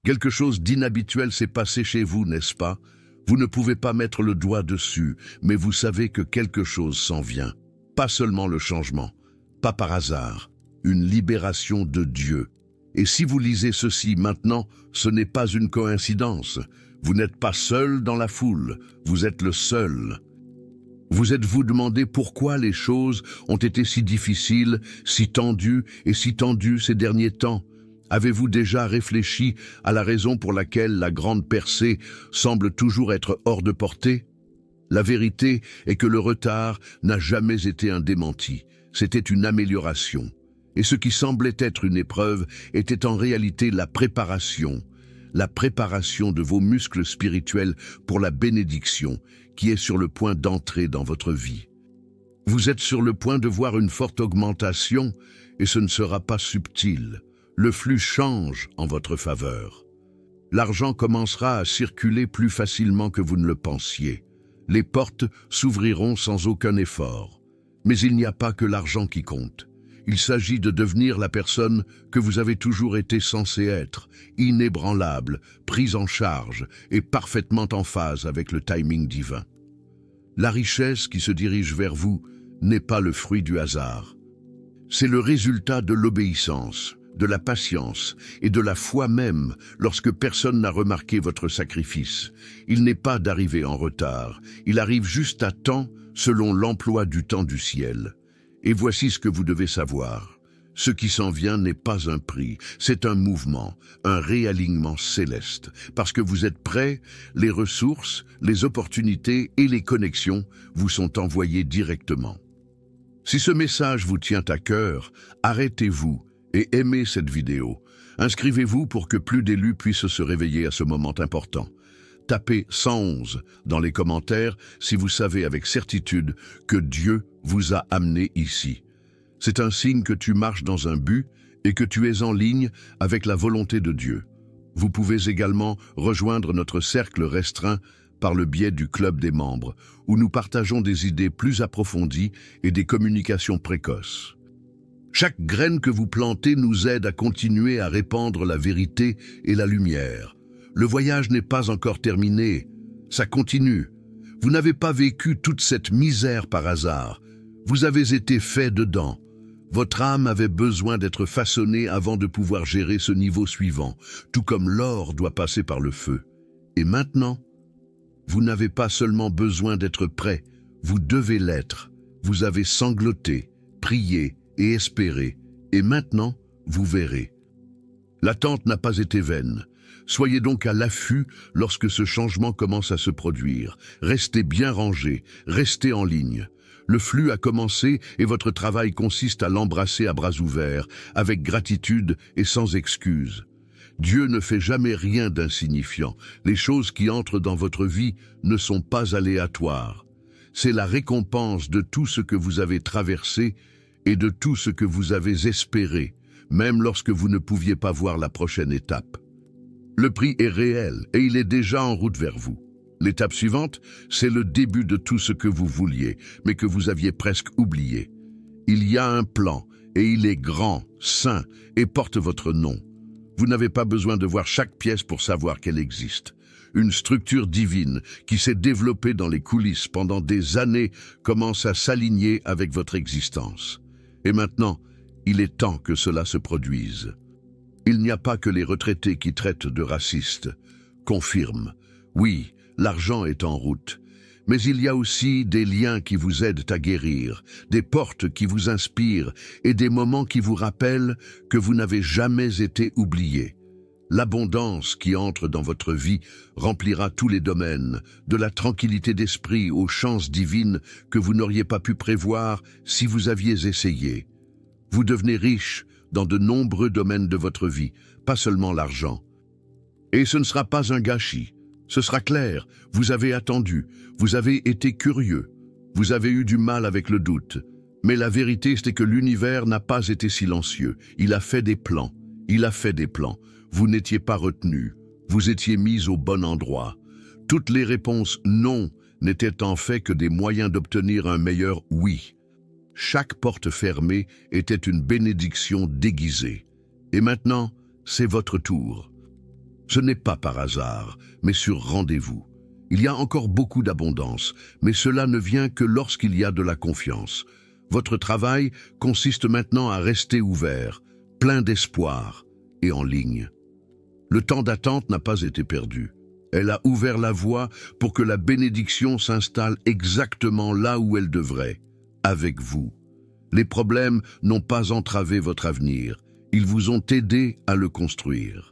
Quelque chose d'inhabituel s'est passé chez vous, n'est-ce pas? Vous ne pouvez pas mettre le doigt dessus, mais vous savez que quelque chose s'en vient. Pas seulement le changement, pas par hasard, une libération de Dieu. Et si vous lisez ceci maintenant, ce n'est pas une coïncidence. Vous n'êtes pas seul dans la foule, vous êtes le seul. Vous êtes-vous demandé pourquoi les choses ont été si difficiles, si tendues ces derniers temps? Avez-vous déjà réfléchi à la raison pour laquelle la grande percée semble toujours être hors de portée? La vérité est que le retard n'a jamais été un démenti, c'était une amélioration. Et ce qui semblait être une épreuve était en réalité la préparation de vos muscles spirituels pour la bénédiction qui est sur le point d'entrer dans votre vie. Vous êtes sur le point de voir une forte augmentation et ce ne sera pas subtil. Le flux change en votre faveur. L'argent commencera à circuler plus facilement que vous ne le pensiez. Les portes s'ouvriront sans aucun effort. Mais il n'y a pas que l'argent qui compte. Il s'agit de devenir la personne que vous avez toujours été censé être, inébranlable, prise en charge et parfaitement en phase avec le timing divin. La richesse qui se dirige vers vous n'est pas le fruit du hasard. C'est le résultat de l'obéissance, de la patience et de la foi même lorsque personne n'a remarqué votre sacrifice. Il n'est pas d'arriver en retard, il arrive juste à temps selon l'emploi du temps du ciel. Et voici ce que vous devez savoir. Ce qui s'en vient n'est pas un prix, c'est un mouvement, un réalignement céleste. Parce que vous êtes prêts, les ressources, les opportunités et les connexions vous sont envoyées directement. Si ce message vous tient à cœur, arrêtez-vous et aimez cette vidéo. Inscrivez-vous pour que plus d'élus puissent se réveiller à ce moment important. Tapez 111 dans les commentaires si vous savez avec certitude que Dieu vous a amené ici. C'est un signe que tu marches dans un but et que tu es en ligne avec la volonté de Dieu. Vous pouvez également rejoindre notre cercle restreint par le biais du club des membres, où nous partageons des idées plus approfondies et des communications précoces. Chaque graine que vous plantez nous aide à continuer à répandre la vérité et la lumière. Le voyage n'est pas encore terminé, ça continue. Vous n'avez pas vécu toute cette misère par hasard. Vous avez été fait dedans. Votre âme avait besoin d'être façonnée avant de pouvoir gérer ce niveau suivant, tout comme l'or doit passer par le feu. Et maintenant, vous n'avez pas seulement besoin d'être prêt, vous devez l'être. Vous avez sangloté, prié et espéré, et maintenant, vous verrez. L'attente n'a pas été vaine. Soyez donc à l'affût lorsque ce changement commence à se produire. Restez bien rangés, restez en ligne. Le flux a commencé et votre travail consiste à l'embrasser à bras ouverts, avec gratitude et sans excuse. Dieu ne fait jamais rien d'insignifiant. Les choses qui entrent dans votre vie ne sont pas aléatoires. C'est la récompense de tout ce que vous avez traversé et de tout ce que vous avez espéré, même lorsque vous ne pouviez pas voir la prochaine étape. Le prix est réel et il est déjà en route vers vous. L'étape suivante, c'est le début de tout ce que vous vouliez, mais que vous aviez presque oublié. Il y a un plan et il est grand, saint et porte votre nom. Vous n'avez pas besoin de voir chaque pièce pour savoir qu'elle existe. Une structure divine qui s'est développée dans les coulisses pendant des années commence à s'aligner avec votre existence. Et maintenant, il est temps que cela se produise. Il n'y a pas que les retraités qui traitent de racistes. Confirme, oui, l'argent est en route. Mais il y a aussi des liens qui vous aident à guérir, des portes qui vous inspirent et des moments qui vous rappellent que vous n'avez jamais été oublié. L'abondance qui entre dans votre vie remplira tous les domaines, de la tranquillité d'esprit aux chances divines que vous n'auriez pas pu prévoir si vous aviez essayé. Vous devenez riche dans de nombreux domaines de votre vie, pas seulement l'argent. Et ce ne sera pas un gâchis. Ce sera clair, vous avez attendu, vous avez été curieux, vous avez eu du mal avec le doute. Mais la vérité, c'est que l'univers n'a pas été silencieux. Il a fait des plans, Vous n'étiez pas retenu, vous étiez mis au bon endroit. Toutes les réponses non n'étaient en fait que des moyens d'obtenir un meilleur oui. Chaque porte fermée était une bénédiction déguisée. Et maintenant, c'est votre tour. Ce n'est pas par hasard, mais sur rendez-vous. Il y a encore beaucoup d'abondance, mais cela ne vient que lorsqu'il y a de la confiance. Votre travail consiste maintenant à rester ouvert, plein d'espoir et en ligne. Le temps d'attente n'a pas été perdu. Elle a ouvert la voie pour que la bénédiction s'installe exactement là où elle devrait, avec vous. Les problèmes n'ont pas entravé votre avenir, ils vous ont aidé à le construire.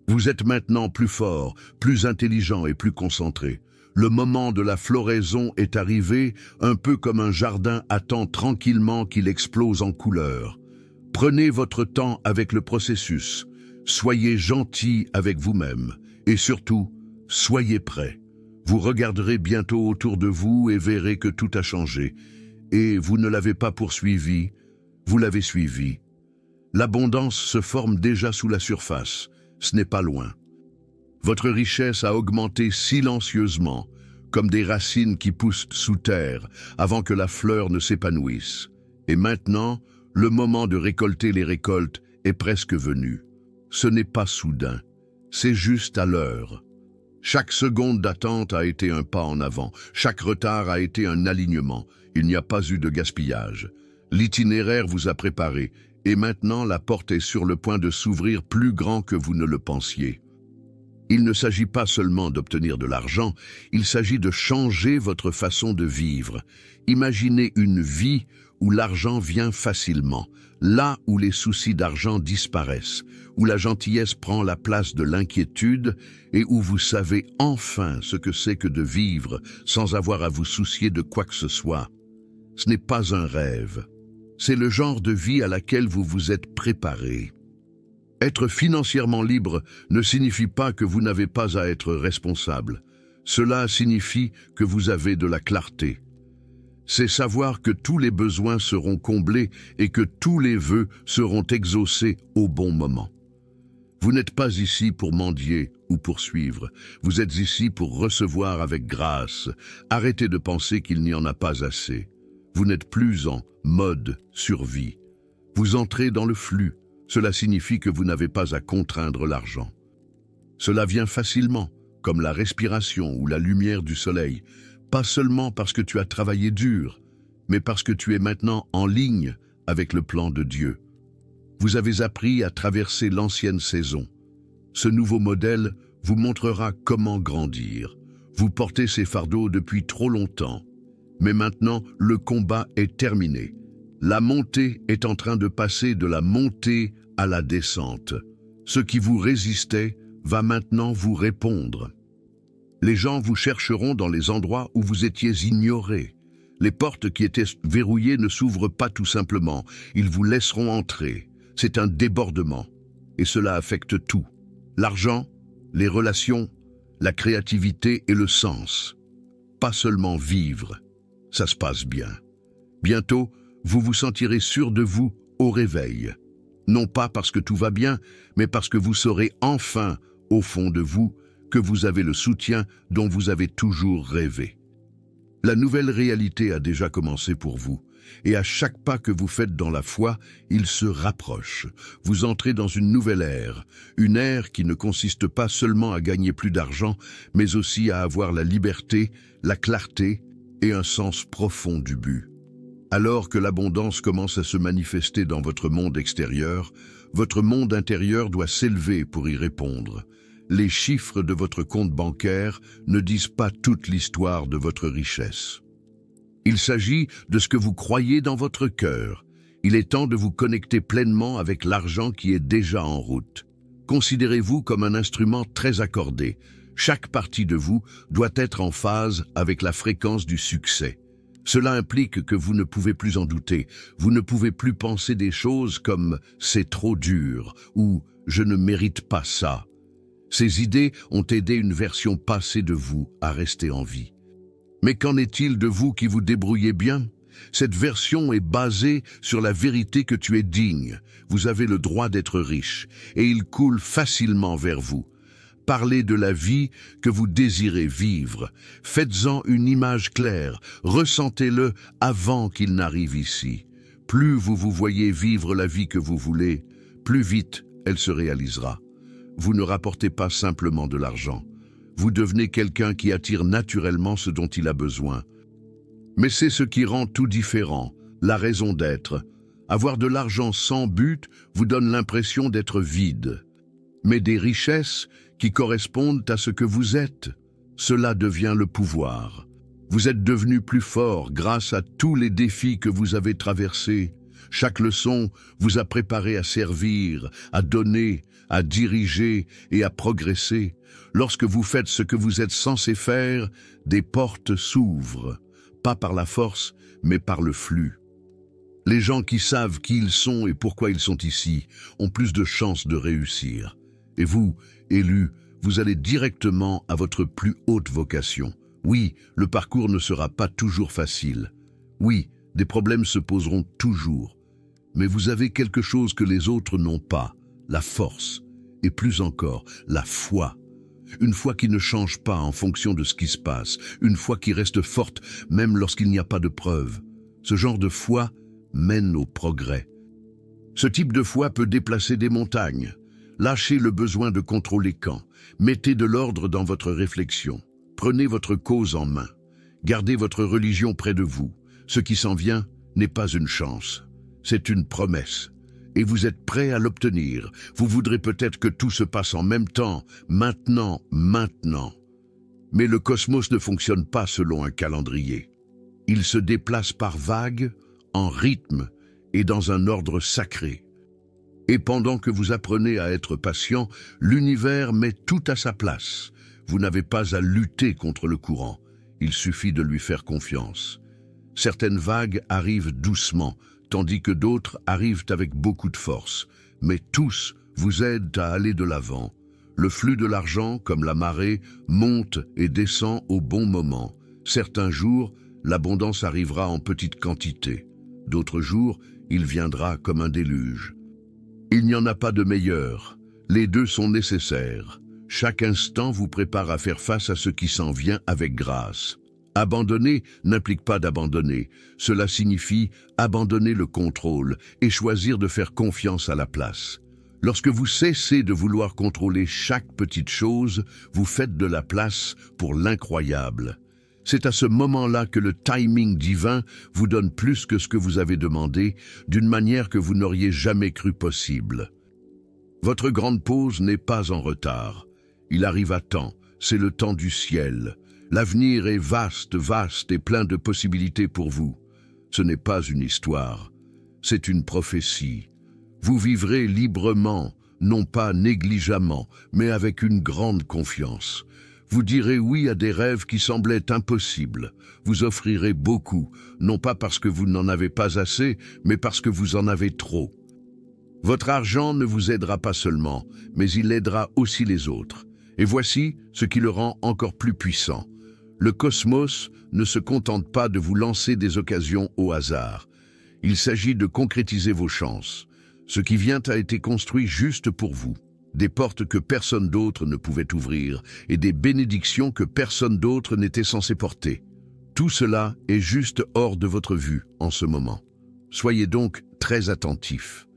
Vous êtes maintenant plus fort, plus intelligent et plus concentré. Le moment de la floraison est arrivé, un peu comme un jardin attend tranquillement qu'il explose en couleurs. Prenez votre temps avec le processus, soyez gentil avec vous-même et surtout, soyez prêts. Vous regarderez bientôt autour de vous et verrez que tout a changé. Et vous ne l'avez pas poursuivi, vous l'avez suivi. L'abondance se forme déjà sous la surface, ce n'est pas loin. Votre richesse a augmenté silencieusement, comme des racines qui poussent sous terre avant que la fleur ne s'épanouisse. Et maintenant, le moment de récolter les récoltes est presque venu. Ce n'est pas soudain, c'est juste à l'heure. Chaque seconde d'attente a été un pas en avant, chaque retard a été un alignement. Il n'y a pas eu de gaspillage. L'itinéraire vous a préparé, et maintenant la porte est sur le point de s'ouvrir plus grand que vous ne le pensiez. Il ne s'agit pas seulement d'obtenir de l'argent, il s'agit de changer votre façon de vivre. Imaginez une vie où l'argent vient facilement, là où les soucis d'argent disparaissent, où la gentillesse prend la place de l'inquiétude et où vous savez enfin ce que c'est que de vivre sans avoir à vous soucier de quoi que ce soit. Ce n'est pas un rêve. C'est le genre de vie à laquelle vous vous êtes préparé. Être financièrement libre ne signifie pas que vous n'avez pas à être responsable. Cela signifie que vous avez de la clarté. C'est savoir que tous les besoins seront comblés et que tous les vœux seront exaucés au bon moment. Vous n'êtes pas ici pour mendier ou poursuivre. Vous êtes ici pour recevoir avec grâce. Arrêtez de penser qu'il n'y en a pas assez. Vous n'êtes plus en mode survie. Vous entrez dans le flux. Cela signifie que vous n'avez pas à contraindre l'argent. Cela vient facilement, comme la respiration ou la lumière du soleil, pas seulement parce que tu as travaillé dur, mais parce que tu es maintenant en ligne avec le plan de Dieu. Vous avez appris à traverser l'ancienne saison. Ce nouveau modèle vous montrera comment grandir. Vous portez ces fardeaux depuis trop longtemps. Mais maintenant, le combat est terminé. La montée est en train de passer de la montée à la descente. Ce qui vous résistait va maintenant vous répondre. Les gens vous chercheront dans les endroits où vous étiez ignorés. Les portes qui étaient verrouillées ne s'ouvrent pas tout simplement. Ils vous laisseront entrer. C'est un débordement. Et cela affecte tout. L'argent, les relations, la créativité et le sens. Pas seulement vivre. Ça se passe bien. Bientôt, vous vous sentirez sûr de vous au réveil. Non pas parce que tout va bien, mais parce que vous saurez enfin, au fond de vous, que vous avez le soutien dont vous avez toujours rêvé. La nouvelle réalité a déjà commencé pour vous, et à chaque pas que vous faites dans la foi, il se rapproche. Vous entrez dans une nouvelle ère, une ère qui ne consiste pas seulement à gagner plus d'argent, mais aussi à avoir la liberté, la clarté et un sens profond du but. Alors que l'abondance commence à se manifester dans votre monde extérieur, votre monde intérieur doit s'élever pour y répondre. Les chiffres de votre compte bancaire ne disent pas toute l'histoire de votre richesse. Il s'agit de ce que vous croyez dans votre cœur. Il est temps de vous connecter pleinement avec l'argent qui est déjà en route. Considérez-vous comme un instrument très accordé. Chaque partie de vous doit être en phase avec la fréquence du succès. Cela implique que vous ne pouvez plus en douter. Vous ne pouvez plus penser des choses comme « c'est trop dur » ou « je ne mérite pas ça ». Ces idées ont aidé une version passée de vous à rester en vie. Mais qu'en est-il de vous qui vous débrouillez bien? Cette version est basée sur la vérité que tu es digne. Vous avez le droit d'être riche et il coule facilement vers vous. Parlez de la vie que vous désirez vivre. Faites-en une image claire. Ressentez-le avant qu'il n'arrive ici. Plus vous vous voyez vivre la vie que vous voulez, plus vite elle se réalisera. vous ne rapportez pas simplement de l'argent. Vous devenez quelqu'un qui attire naturellement ce dont il a besoin. Mais c'est ce qui rend tout différent, la raison d'être. Avoir de l'argent sans but vous donne l'impression d'être vide. Mais des richesses qui correspondent à ce que vous êtes, cela devient le pouvoir. Vous êtes devenu plus fort grâce à tous les défis que vous avez traversés. Chaque leçon vous a préparé à servir, à donner, à diriger et à progresser. Lorsque vous faites ce que vous êtes censé faire, des portes s'ouvrent, pas par la force, mais par le flux. Les gens qui savent qui ils sont et pourquoi ils sont ici ont plus de chances de réussir. Et vous, élus, vous allez directement à votre plus haute vocation. Oui, le parcours ne sera pas toujours facile. Oui, des problèmes se poseront toujours. Mais vous avez quelque chose que les autres n'ont pas, la force, et plus encore, la foi. Une foi qui ne change pas en fonction de ce qui se passe, une foi qui reste forte même lorsqu'il n'y a pas de preuves. Ce genre de foi mène au progrès. Ce type de foi peut déplacer des montagnes. Lâchez le besoin de contrôler quand. Mettez de l'ordre dans votre réflexion. Prenez votre cause en main. Gardez votre religion près de vous. Ce qui s'en vient n'est pas une chance. C'est une promesse. Et vous êtes prêt à l'obtenir. Vous voudrez peut-être que tout se passe en même temps, maintenant. Mais le cosmos ne fonctionne pas selon un calendrier. Il se déplace par vagues, en rythme et dans un ordre sacré. Et pendant que vous apprenez à être patient, l'univers met tout à sa place. Vous n'avez pas à lutter contre le courant. Il suffit de lui faire confiance. Certaines vagues arrivent doucement, tandis que d'autres arrivent avec beaucoup de force. Mais tous vous aident à aller de l'avant. Le flux de l'argent, comme la marée, monte et descend au bon moment. Certains jours, l'abondance arrivera en petite quantité. D'autres jours, il viendra comme un déluge. Il n'y en a pas de meilleur. Les deux sont nécessaires. Chaque instant vous prépare à faire face à ce qui s'en vient avec grâce. Abandonner n'implique pas d'abandonner. Cela signifie abandonner le contrôle et choisir de faire confiance à la place. Lorsque vous cessez de vouloir contrôler chaque petite chose, vous faites de la place pour l'incroyable. C'est à ce moment-là que le timing divin vous donne plus que ce que vous avez demandé, d'une manière que vous n'auriez jamais cru possible. Votre grande pause n'est pas en retard. Il arrive à temps, c'est le temps du ciel. L'avenir est vaste et plein de possibilités pour vous. Ce n'est pas une histoire, c'est une prophétie. Vous vivrez librement, non pas négligemment, mais avec une grande confiance. Vous direz oui à des rêves qui semblaient impossibles. Vous offrirez beaucoup, non pas parce que vous n'en avez pas assez, mais parce que vous en avez trop. Votre argent ne vous aidera pas seulement, mais il aidera aussi les autres. Et voici ce qui le rend encore plus puissant. Le cosmos ne se contente pas de vous lancer des occasions au hasard. Il s'agit de concrétiser vos chances. Ce qui vient a été construit juste pour vous. Des portes que personne d'autre ne pouvait ouvrir et des bénédictions que personne d'autre n'était censé porter. Tout cela est juste hors de votre vue en ce moment. Soyez donc très attentifs.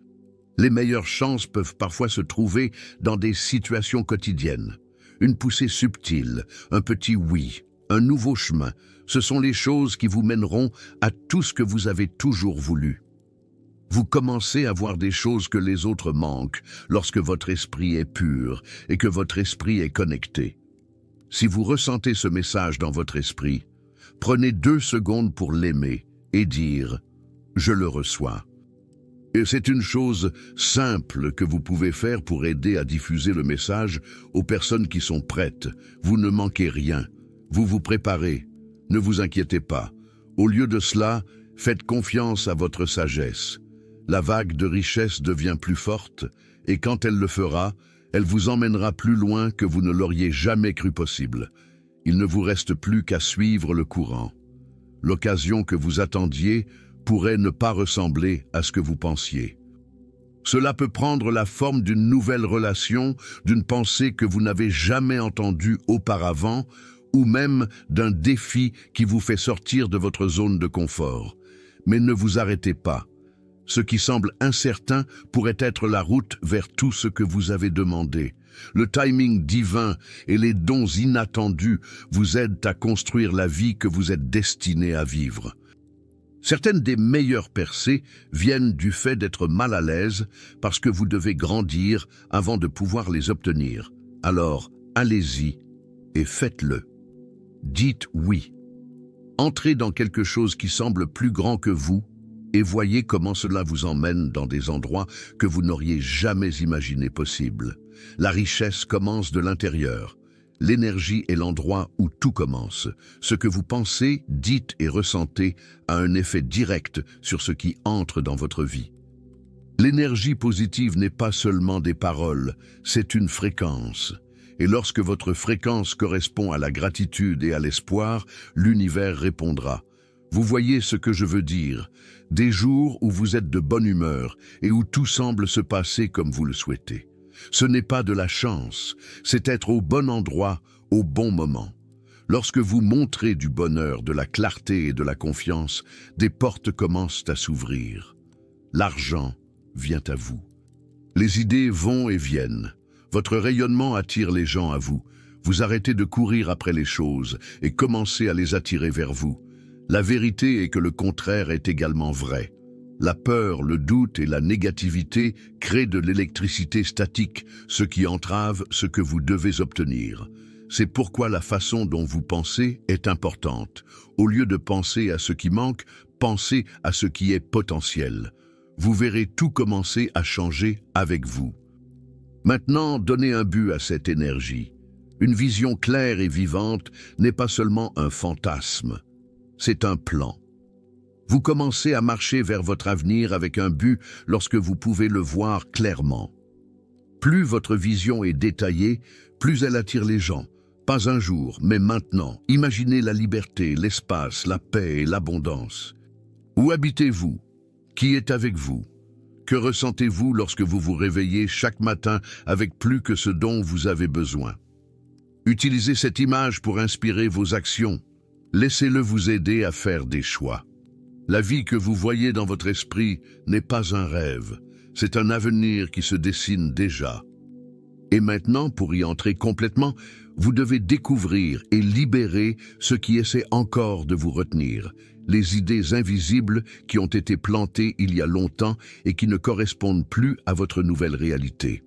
Les meilleures chances peuvent parfois se trouver dans des situations quotidiennes. Une poussée subtile, un petit oui, un nouveau chemin, ce sont les choses qui vous mèneront à tout ce que vous avez toujours voulu. Vous commencez à voir des choses que les autres manquent lorsque votre esprit est pur et que votre esprit est connecté. Si vous ressentez ce message dans votre esprit, prenez 2 secondes pour l'aimer et dire « Je le reçois ». Et c'est une chose simple que vous pouvez faire pour aider à diffuser le message aux personnes qui sont prêtes. Vous ne manquez rien. Vous vous préparez. Ne vous inquiétez pas. Au lieu de cela, faites confiance à votre sagesse. La vague de richesse devient plus forte et quand elle le fera, elle vous emmènera plus loin que vous ne l'auriez jamais cru possible. Il ne vous reste plus qu'à suivre le courant. L'occasion que vous attendiez pourrait ne pas ressembler à ce que vous pensiez. Cela peut prendre la forme d'une nouvelle relation, d'une pensée que vous n'avez jamais entendue auparavant, ou même d'un défi qui vous fait sortir de votre zone de confort. Mais ne vous arrêtez pas. Ce qui semble incertain pourrait être la route vers tout ce que vous avez demandé. Le timing divin et les dons inattendus vous aident à construire la vie que vous êtes destiné à vivre. Certaines des meilleures percées viennent du fait d'être mal à l'aise parce que vous devez grandir avant de pouvoir les obtenir. Alors, allez-y et faites-le. Dites oui. Entrez dans quelque chose qui semble plus grand que vous et voyez comment cela vous emmène dans des endroits que vous n'auriez jamais imaginé possibles. La richesse commence de l'intérieur. L'énergie est l'endroit où tout commence. Ce que vous pensez, dites et ressentez a un effet direct sur ce qui entre dans votre vie. L'énergie positive n'est pas seulement des paroles, c'est une fréquence. Et lorsque votre fréquence correspond à la gratitude et à l'espoir, l'univers répondra. Vous voyez ce que je veux dire, des jours où vous êtes de bonne humeur et où tout semble se passer comme vous le souhaitez. Ce n'est pas de la chance, c'est être au bon endroit, au bon moment. Lorsque vous montrez du bonheur, de la clarté et de la confiance, des portes commencent à s'ouvrir. L'argent vient à vous. Les idées vont et viennent. Votre rayonnement attire les gens à vous. Vous arrêtez de courir après les choses et commencez à les attirer vers vous. La vérité est que le contraire est également vrai. La peur, le doute et la négativité créent de l'électricité statique, ce qui entrave ce que vous devez obtenir. C'est pourquoi la façon dont vous pensez est importante. Au lieu de penser à ce qui manque, pensez à ce qui est potentiel. Vous verrez tout commencer à changer avec vous. Maintenant, donnez un but à cette énergie. Une vision claire et vivante n'est pas seulement un fantasme, c'est un plan. Vous commencez à marcher vers votre avenir avec un but lorsque vous pouvez le voir clairement. Plus votre vision est détaillée, plus elle attire les gens. Pas un jour, mais maintenant. Imaginez la liberté, l'espace, la paix et l'abondance. Où habitez-vous? Qui est avec vous? Que ressentez-vous lorsque vous vous réveillez chaque matin avec plus que ce dont vous avez besoin? Utilisez cette image pour inspirer vos actions. Laissez-le vous aider à faire des choix. La vie que vous voyez dans votre esprit n'est pas un rêve, c'est un avenir qui se dessine déjà. Et maintenant, pour y entrer complètement, vous devez découvrir et libérer ce qui essaie encore de vous retenir, les idées invisibles qui ont été plantées il y a longtemps et qui ne correspondent plus à votre nouvelle réalité.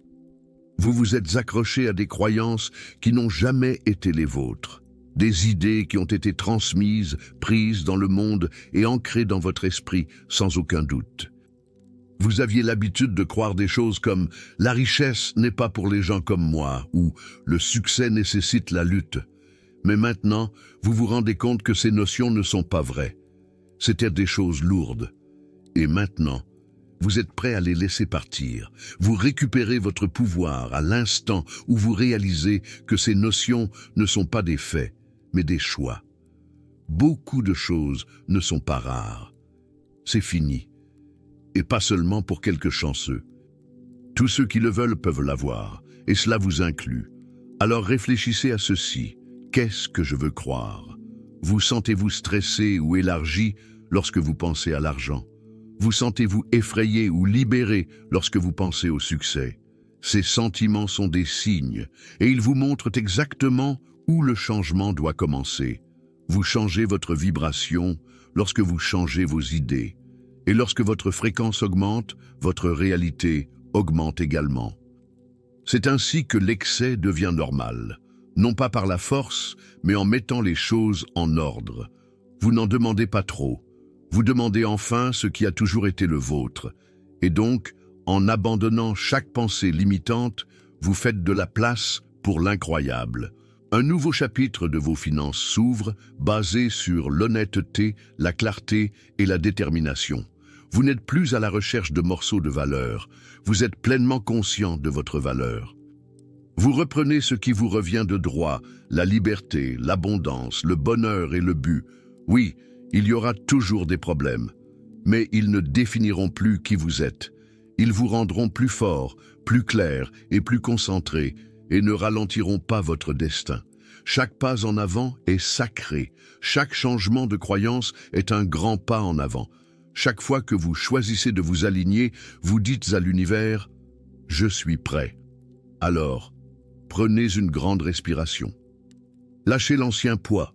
Vous vous êtes accroché à des croyances qui n'ont jamais été les vôtres. Des idées qui ont été transmises, prises dans le monde et ancrées dans votre esprit sans aucun doute. Vous aviez l'habitude de croire des choses comme « la richesse n'est pas pour les gens comme moi » ou « le succès nécessite la lutte ». Mais maintenant, vous vous rendez compte que ces notions ne sont pas vraies. C'étaient des choses lourdes. Et maintenant, vous êtes prêt à les laisser partir. Vous récupérez votre pouvoir à l'instant où vous réalisez que ces notions ne sont pas des faits, mais des choix. Beaucoup de choses ne sont pas rares. C'est fini. Et pas seulement pour quelques chanceux. Tous ceux qui le veulent peuvent l'avoir, et cela vous inclut. Alors réfléchissez à ceci. Qu'est-ce que je veux croire? Vous sentez-vous stressé ou élargi lorsque vous pensez à l'argent? Vous sentez-vous effrayé ou libéré lorsque vous pensez au succès? Ces sentiments sont des signes, et ils vous montrent exactement où le changement doit commencer. Vous changez votre vibration lorsque vous changez vos idées. Et lorsque votre fréquence augmente, votre réalité augmente également. C'est ainsi que l'excès devient normal, non pas par la force, mais en mettant les choses en ordre. Vous n'en demandez pas trop. Vous demandez enfin ce qui a toujours été le vôtre. Et donc, en abandonnant chaque pensée limitante, vous faites de la place pour l'incroyable. Un nouveau chapitre de vos finances s'ouvre, basé sur l'honnêteté, la clarté et la détermination. Vous n'êtes plus à la recherche de morceaux de valeur. Vous êtes pleinement conscient de votre valeur. Vous reprenez ce qui vous revient de droit, la liberté, l'abondance, le bonheur et le but. Oui, il y aura toujours des problèmes, mais ils ne définiront plus qui vous êtes. Ils vous rendront plus fort, plus clair et plus concentré, et ne ralentiront pas votre destin. Chaque pas en avant est sacré. Chaque changement de croyance est un grand pas en avant. Chaque fois que vous choisissez de vous aligner, vous dites à l'univers « Je suis prêt ». Alors, prenez une grande respiration. Lâchez l'ancien poids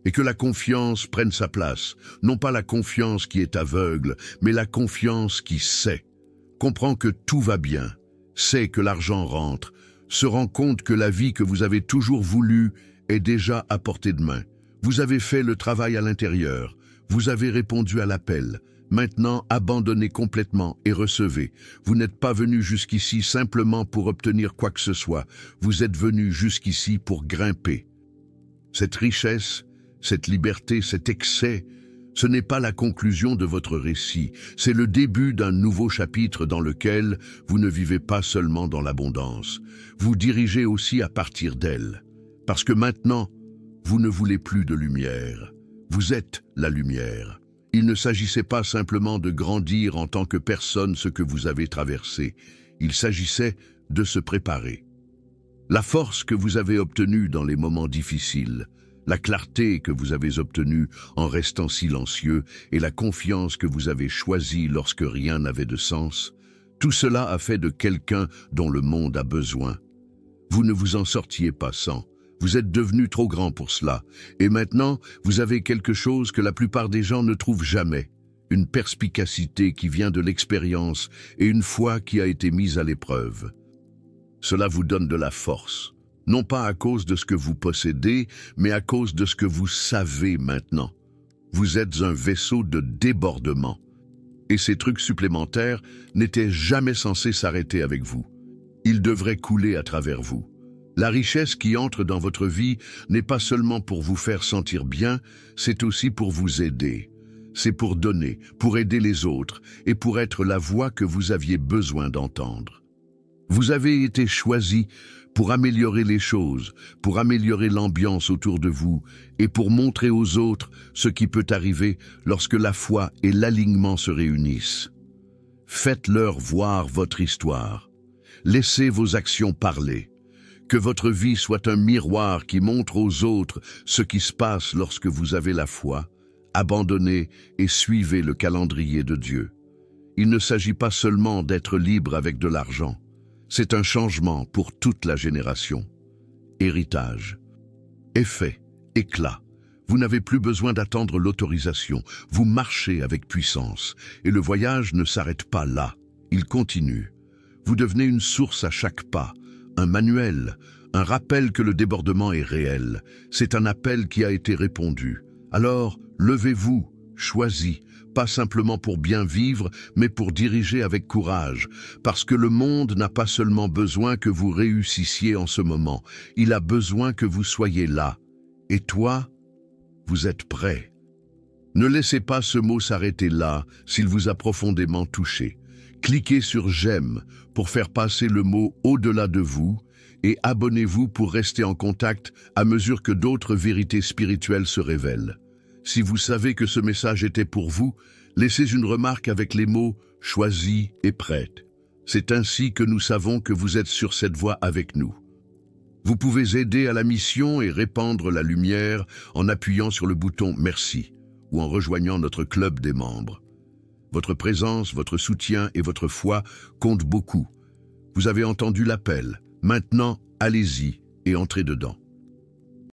et que la confiance prenne sa place. Non pas la confiance qui est aveugle, mais la confiance qui sait. Comprend que tout va bien, sait que l'argent rentre, se rend compte que la vie que vous avez toujours voulu est déjà à portée de main. Vous avez fait le travail à l'intérieur, vous avez répondu à l'appel. Maintenant, abandonnez complètement et recevez. Vous n'êtes pas venu jusqu'ici simplement pour obtenir quoi que ce soit. Vous êtes venu jusqu'ici pour grimper. Cette richesse, cette liberté, cet excès, ce n'est pas la conclusion de votre récit. C'est le début d'un nouveau chapitre dans lequel vous ne vivez pas seulement dans l'abondance. Vous dirigez aussi à partir d'elle. Parce que maintenant, vous ne voulez plus de lumière. Vous êtes la lumière. Il ne s'agissait pas simplement de grandir en tant que personne ce que vous avez traversé. Il s'agissait de se préparer. La force que vous avez obtenue dans les moments difficiles, la clarté que vous avez obtenue en restant silencieux et la confiance que vous avez choisie lorsque rien n'avait de sens, tout cela a fait de quelqu'un dont le monde a besoin. Vous ne vous en sortiez pas sans. Vous êtes devenu trop grand pour cela. Et maintenant, vous avez quelque chose que la plupart des gens ne trouvent jamais. Une perspicacité qui vient de l'expérience et une foi qui a été mise à l'épreuve. Cela vous donne de la force. Non pas à cause de ce que vous possédez, mais à cause de ce que vous savez maintenant. Vous êtes un vaisseau de débordement. Et ces trucs supplémentaires n'étaient jamais censés s'arrêter avec vous. Ils devraient couler à travers vous. La richesse qui entre dans votre vie n'est pas seulement pour vous faire sentir bien, c'est aussi pour vous aider. C'est pour donner, pour aider les autres et pour être la voix que vous aviez besoin d'entendre. Vous avez été choisi pour améliorer les choses, pour améliorer l'ambiance autour de vous et pour montrer aux autres ce qui peut arriver lorsque la foi et l'alignement se réunissent. Faites-leur voir votre histoire. Laissez vos actions parler. Que votre vie soit un miroir qui montre aux autres ce qui se passe lorsque vous avez la foi. Abandonnez et suivez le calendrier de Dieu. Il ne s'agit pas seulement d'être libre avec de l'argent. C'est un changement pour toute la génération. Héritage. Effet, éclat. Vous n'avez plus besoin d'attendre l'autorisation. Vous marchez avec puissance. Et le voyage ne s'arrête pas là. Il continue. Vous devenez une source à chaque pas. Un manuel, un rappel que le débordement est réel. C'est un appel qui a été répondu. Alors, levez-vous, choisis, pas simplement pour bien vivre, mais pour diriger avec courage, parce que le monde n'a pas seulement besoin que vous réussissiez en ce moment, il a besoin que vous soyez là. Et toi, vous êtes prêt. Ne laissez pas ce mot s'arrêter là s'il vous a profondément touché. Cliquez sur « J'aime » pour faire passer le mot au-delà de vous et abonnez-vous pour rester en contact à mesure que d'autres vérités spirituelles se révèlent. Si vous savez que ce message était pour vous, laissez une remarque avec les mots « choisi et prête ». C'est ainsi que nous savons que vous êtes sur cette voie avec nous. Vous pouvez aider à la mission et répandre la lumière en appuyant sur le bouton « Merci » ou en rejoignant notre club des membres. Votre présence, votre soutien et votre foi comptent beaucoup. Vous avez entendu l'appel. Maintenant, allez-y et entrez dedans.